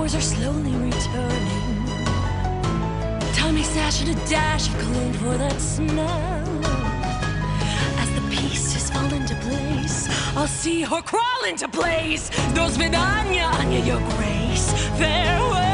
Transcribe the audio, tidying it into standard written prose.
hours are slowly returning. Time may sash and a dash, cologne for that smell. As the pieces fall into place, I'll see her crawl into place. Do svidania, Anya, your grace. Farewell.